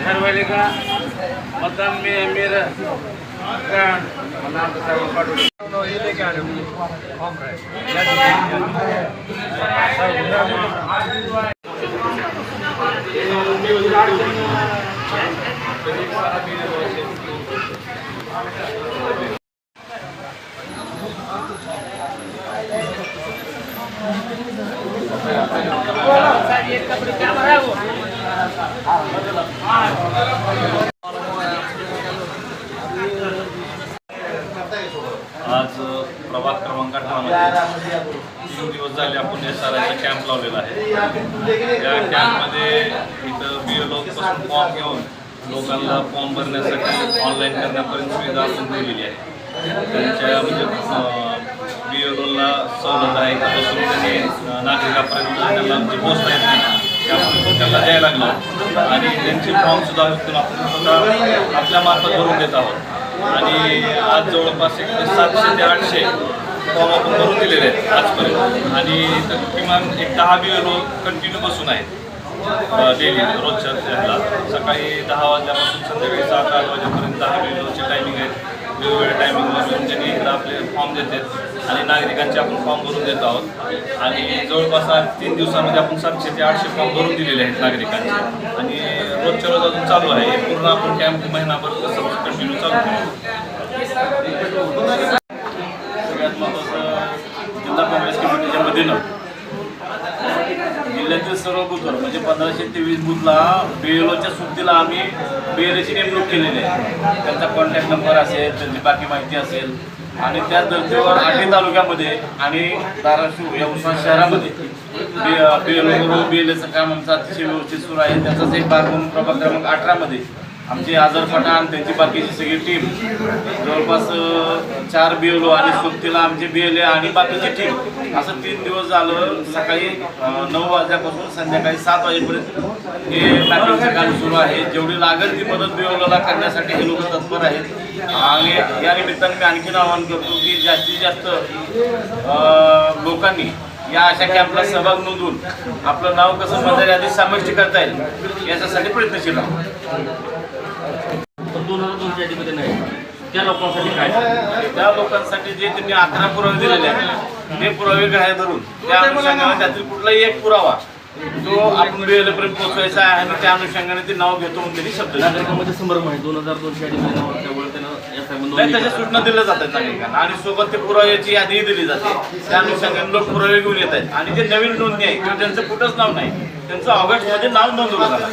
ठरवले का मतदान मेरा आज प्रभाग क्रमांक 18 मध्ये 3 दिवस झाले आपण SRIचा कॅम्प लावलेला आहे। या कॅम्पमध्ये इथं BLO पासून फॉर्म घेऊन लोकांना फॉर्म भरण्यासाठी ऑनलाईन करण्यापर्यंत सुविधा आपण दिलेली आहे। त्यांच्या म्हणजे BLOला सवलत आहे का बसून त्यांनी नागरिकापर्यंत त्यांना जी पोस्ट आहे त्यामुळे त्याला द्यायला लागलं आणि त्यांचे फॉर्मसुद्धा आपण आपल्या मार्फत भरून देत आहोत। आणि आज जवळपास 700 ते 800 फॉर्म आपण भरून दिलेले आहेत आजपर्यंत आणि किमान 10 BLO कंटिन्यू बसून आहेत डेली रोजच्या ह्याला सकाळी 10 वाजल्यापासून संध्याकाळी 7-8 वाजेपर्यंत 10 BLOचे टायमिंग आहेत। वेगवेगळ्या टायमिंगवरून त्यांनी इकडं आपले फॉर्म देतात आणि नागरिकांचे आपण फॉर्म भरून देत आहोत आणि जवळपास आज 3 दिवसामध्ये आपण 700 ते 800 फॉर्म भरून दिलेले आहेत नागरिकांचे आणि रोजच्या रोज अजून चालू आहे। पूर्ण आपण कॅम्प महिनाभर कसं कंटिन्यू चालू आहे। सगळ्यात महत्त्वाचं जिल्हा काँग्रेस कमिटीच्या वतीनं जिल्ह्यातील सर्व बूथवर म्हणजे 1500 ते 20 बूथला BLOच्या सुट्टीला आम्ही BLOची नेमणूक केलेली आहे। त्यांचा कॉन्टॅक्ट नंबर असेल, त्यांची बाकी माहिती असेल आणि त्या धर्तीवर आठी तालुक्यामध्ये आणि धाराशिव या उस्मानाबाद शहरामध्ये BLOचं काम आमचं अतिशय व्यवस्थित सुरू आहे। त्याचाच एक भाग म्हणून प्रभाग क्रमांक 18 मध्ये आमचे आझर पठाण त्यांची बाकीची सगळी टीम जवळपास 4 BLO आणि सोबतीला आमचे BLA आणि बाकीची टीम असं 3 दिवस झालं। सकाळी 9 वाजल्यापासून संध्याकाळी 7 वाजेपर्यंत हे मॅपिंगचं काम सुरू आहे। जेवढी लागेल ती मदत BLOला करण्यासाठी हे लोक तत्पर आहेत आणि या निमित्ताने मी आणखीन आवाहन करतो की जास्तीत जास्त लोकांनी या अशा कॅम्पला सहभाग नोंदवून आपलं नाव कसं मतदार यादीत समाविष्ट करता येईल याच्यासाठी प्रयत्नशील आहोत। 2002च्या यादीमध्ये नाही त्या लोकांसाठी काय? त्या लोकांसाठी जे त्यांनी 11 पुरावे दिलेले आहेत ते पुरावे ग्राह्य धरून त्या अनुषंगाने त्यातील कुठलाही एक पुरावा जो आपण BLOपर्यंत पोहोचवायचा आहे आणि त्या अनुषंगाने ते नाव घेतो म्हणून त्यांनी शब्द नागरिकांमध्ये संभ्रम आहे 2002च्या यादीमध्ये नाव त्यामुळे त्यांना त्याच्या सूचना दिल्या जातात नागरिकांना आणि सोबत ते पुराव्याची यादीही दिली जाते। त्या अनुषंगाने लोक पुरावे घेऊन येत आहेत आणि जे नवीन नोंदणी आहे किंवा ज्यांचं कुठंच नाव नाही त्यांचं ऑगस्टमध्ये नाव नोंदवलं जातं।